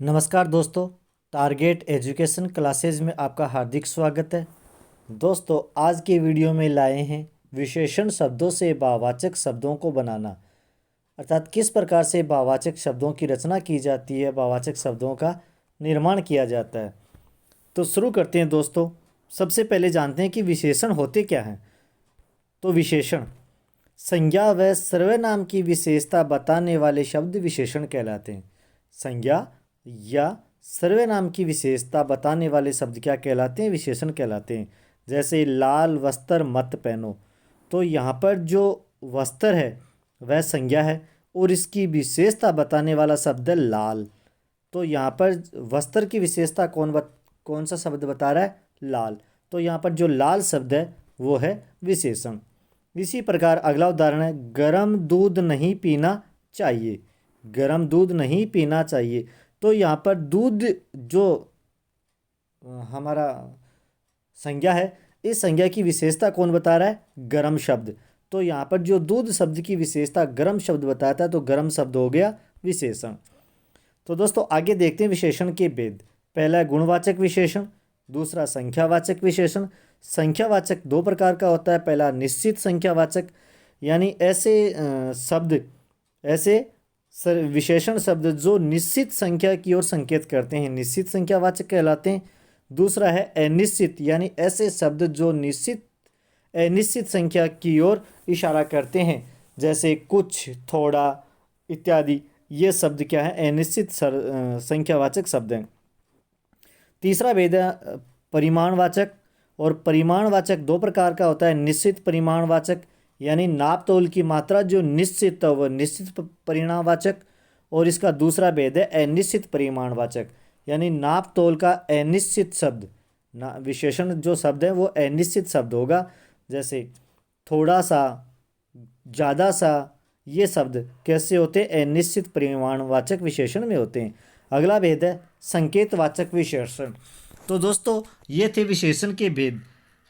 नमस्कार दोस्तों, target education classes में आपका हार्दिक स्वागत है। दोस्तों, आज के वीडियो में लाए हैं विशेषण शब्दों से भाववाचक शब्दों को बनाना, अर्थात किस प्रकार से भाववाचक शब्दों की रचना की जाती है, भाववाचक शब्दों का निर्माण किया जाता है। तो शुरू करते हैं दोस्तों। सबसे पहले जानते हैं कि विशेषण होते क्या हैं। तो विशेषण संज्ञा व सर्वनाम की विशेषता बताने वाले शब्द विशेषण कहलाते हैं। संज्ञा या सर्वनाम की विशेषता बताने वाले शब्द क्या कहलाते हैं? विशेषण कहलाते हैं। जैसे लाल वस्त्र मत पहनो, तो यहाँ पर जो वस्त्र है वह संज्ञा है और इसकी विशेषता बताने वाला शब्द है लाल। तो यहाँ पर वस्त्र की विशेषता कौन सा शब्द बता रहा है? लाल। तो यहाँ पर जो लाल शब्द है वो है विशेषण। इसी प्रकार अगला उदाहरण है, गर्म दूध नहीं पीना चाहिए। गर्म दूध नहीं पीना चाहिए, तो यहाँ पर दूध जो हमारा संज्ञा है, इस संज्ञा की विशेषता कौन बता रहा है? गर्म शब्द। तो यहाँ पर जो दूध शब्द की विशेषता गर्म शब्द बताता है, तो गर्म शब्द हो गया विशेषण। तो दोस्तों आगे देखते हैं विशेषण के भेद। पहला है गुणवाचक विशेषण, दूसरा संख्यावाचक विशेषण। संख्यावाचक दो प्रकार का होता है। पहला निश्चित संख्यावाचक, यानी ऐसे विशेषण शब्द जो निश्चित संख्या की ओर संकेत करते हैं, निश्चित संख्यावाचक कहलाते हैं। दूसरा है अनिश्चित, यानी ऐसे शब्द जो अनिश्चित संख्या की ओर इशारा करते हैं, जैसे कुछ, थोड़ा इत्यादि। ये शब्द क्या है? अनिश्चित संख्यावाचक शब्द हैं। तीसरा भेद है परिमाणवाचक। और परिमाणवाचक दो प्रकार का होता है। निश्चित परिमाणवाचक, यानी नाप तोल की मात्रा जो निश्चित है वह निश्चित परिमाणवाचक। और इसका दूसरा भेद है अनिश्चित परिमाणवाचक, यानी नाप तोल का अनिश्चित शब्द। विशेषण जो शब्द है वो अनिश्चित शब्द होगा, जैसे थोड़ा सा, ज़्यादा सा। ये शब्द कैसे होते हैं? अनिश्चित परिमाणवाचक विशेषण में होते हैं। अगला भेद है संकेतवाचक विशेषण। तो दोस्तों ये थे विशेषण के भेद।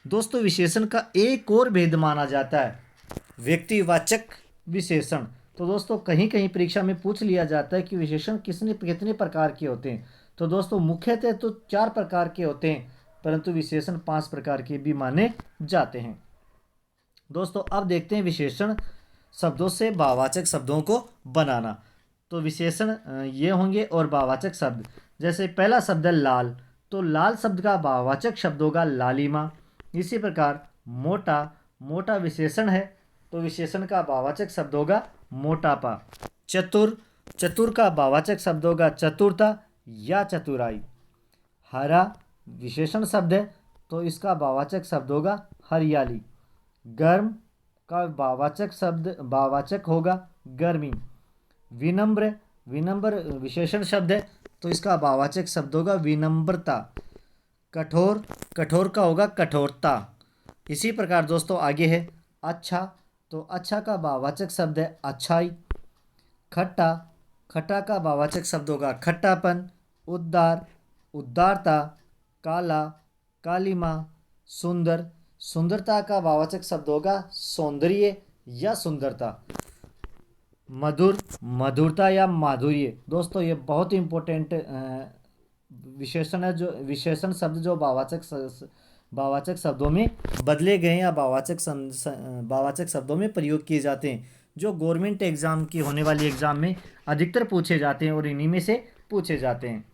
दोस्तों विशेषण का एक और भेद माना जाता है व्यक्तिवाचक विशेषण। तो दोस्तों कहीं कहीं परीक्षा में पूछ लिया जाता है कि विशेषण कितने प्रकार के होते हैं। तो दोस्तों मुख्यतः तो 4 प्रकार के होते हैं, परंतु विशेषण 5 प्रकार के भी माने जाते हैं। दोस्तों अब देखते हैं विशेषण शब्दों से भाववाचक शब्दों को बनाना। तो विशेषण ये होंगे और भाववाचक शब्द। जैसे पहला शब्द है लाल, तो लाल शब्द का भाववाचक शब्द होगा लालिमा। इसी प्रकार मोटा, मोटा विशेषण है, तो विशेषण का भाववाचक शब्द होगा मोटापा। चतुर, चतुर का भाववाचक शब्द होगा चतुरता या चतुराई। हरा विशेषण शब्द है, तो इसका भाववाचक शब्द होगा हरियाली। गर्म का भाववाचक होगा गर्मी। विनम्र, विनम्र विशेषण शब्द है, तो इसका भाववाचक शब्द होगा विनम्रता। कठोर, कठोर का होगा कठोरता। इसी प्रकार दोस्तों आगे है अच्छा, तो अच्छा का भाववाचक शब्द है अच्छाई। खट्टा, खट्टा का भाववाचक शब्द होगा खट्टापन। उदार, उदारता। काला, कालीमा। सुंदर, सुंदरता का भाववाचक शब्द होगा सौंदर्य या सुंदरता। मधुर, मधुरता या माधुर्य। दोस्तों ये बहुत ही इम्पोर्टेंट विशेषण है, जो विशेषण शब्द जो भाववाचक शब्दों में बदले गए या भाववाचक शब्दों में प्रयोग किए जाते हैं, जो गवर्नमेंट एग्जाम की होने वाली एग्जाम में अधिकतर पूछे जाते हैं और इन्हीं में से पूछे जाते हैं।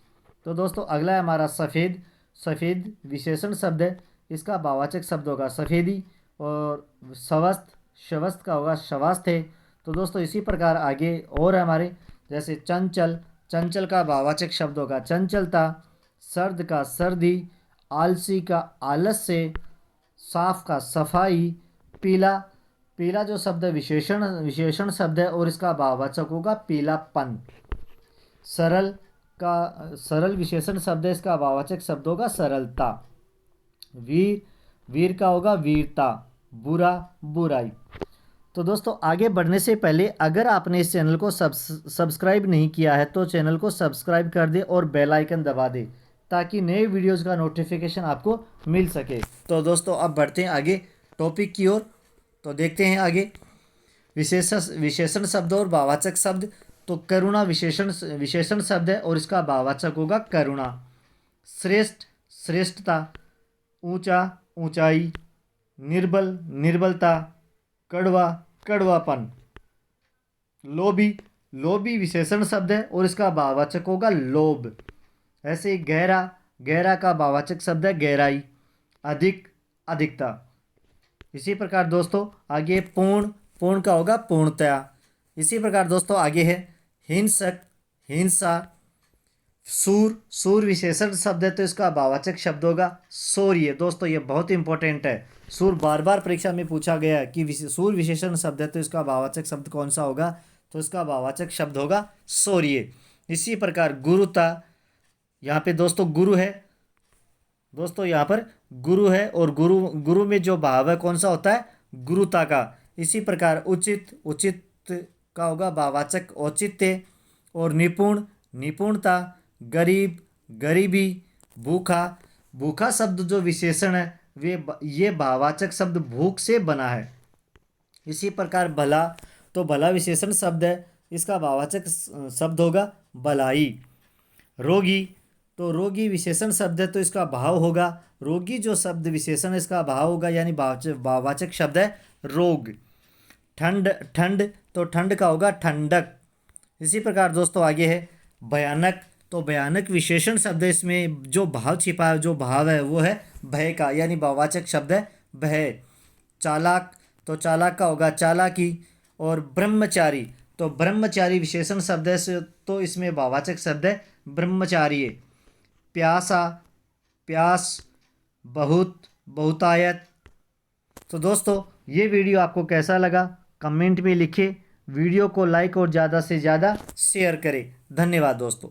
तो दोस्तों अगला है हमारा सफ़ेद। सफ़ेद विशेषण शब्द है, इसका भाववाचक शब्द होगा सफ़ेदी। और स्वस्थ, स्वस्थ का होगा स्वास्थ्य। तो दोस्तों इसी प्रकार आगे और हमारे, जैसे चंचल, चंचल का भाववाचक शब्द होगा चंचलता। सर्द का सर्दी। आलसी का आलस्य। साफ का सफाई। पीला, पीला जो शब्द विशेषण शब्द है और इसका भाववाचक होगा पीलापन। सरल का, सरल विशेषण शब्द है, इसका भाववाचक शब्द होगा सरलता। वीर, वीर का होगा वीरता। बुरा, बुराई। तो दोस्तों आगे बढ़ने से पहले अगर आपने इस चैनल को सब्सक्राइब नहीं किया है तो चैनल को सब्सक्राइब कर दे और बेल आइकन दबा दे, ताकि नए वीडियोस का नोटिफिकेशन आपको मिल सके। तो दोस्तों अब बढ़ते हैं आगे टॉपिक की ओर। तो देखते हैं आगे विशेषण शब्द और भाववाचक शब्द। तो करुणा विशेषण विशेषण शब्द है और इसका भाववाचक होगा करुणा। श्रेष्ठ श्रेष्ठता, ऊंचा ऊंचाई, निर्बल निर्बलता, कड़वा कड़वापन। लोभी लोभी विशेषण शब्द है और इसका भाववाचक होगा लोभ। ऐसे ही गहरा गहरा का भाववाचक शब्द है गहराई। अधिक अधिकता। इसी प्रकार दोस्तों आगे पूर्ण पूर्ण का होगा पूर्णतया। इसी प्रकार दोस्तों आगे है हिंसक हिंसा। सूर सूर विशेषण शब्द है तो इसका भाववाचक शब्द होगा शौर्य। दोस्तों ये बहुत इंपॉर्टेंट है, सूर बार बार परीक्षा में पूछा गया है कि सूर विशेषण शब्द है तो इसका भाववाचक शब्द कौन सा होगा, तो इसका भाववाचक शब्द होगा शौर्य। इसी प्रकार गुरुता, यहाँ पे दोस्तों गुरु है, दोस्तों यहाँ पर गुरु है और गुरु गुरु में जो भाव है कौन सा होता है, गुरुता का। इसी प्रकार उचित उचित का होगा भाववाचक औचित्य और निपुण निपुणता। गरीब गरीबी, भूखा भूखा शब्द जो विशेषण है ये भाववाचक शब्द भूख से बना है। इसी प्रकार भला, तो भला विशेषण शब्द है, इसका भाववाचक शब्द होगा भलाई। रोगी, तो रोगी विशेषण शब्द है तो इसका भाव होगा रोगी। जो शब्द विशेषण है इसका भाव होगा यानी भाववाचक शब्द है रोग। ठंड ठंड, तो ठंड का होगा ठंडक। इसी प्रकार दोस्तों आगे है भयानक, तो भयानक विशेषण शब्द है, इसमें जो भाव छिपा है, जो भाव है वो है भय का, यानी भाववाचक शब्द है भय। चालाक, तो चालाक का होगा चालाकी। और ब्रह्मचारी, तो ब्रह्मचारी विशेषण शब्द है तो इसमें भाववाचक शब्द है ब्रह्मचारी। प्यासा प्यास, बहुत बहुतायत। तो दोस्तों ये वीडियो आपको कैसा लगा कमेंट में लिखें, वीडियो को लाइक और ज़्यादा से ज़्यादा शेयर करें। धन्यवाद दोस्तों।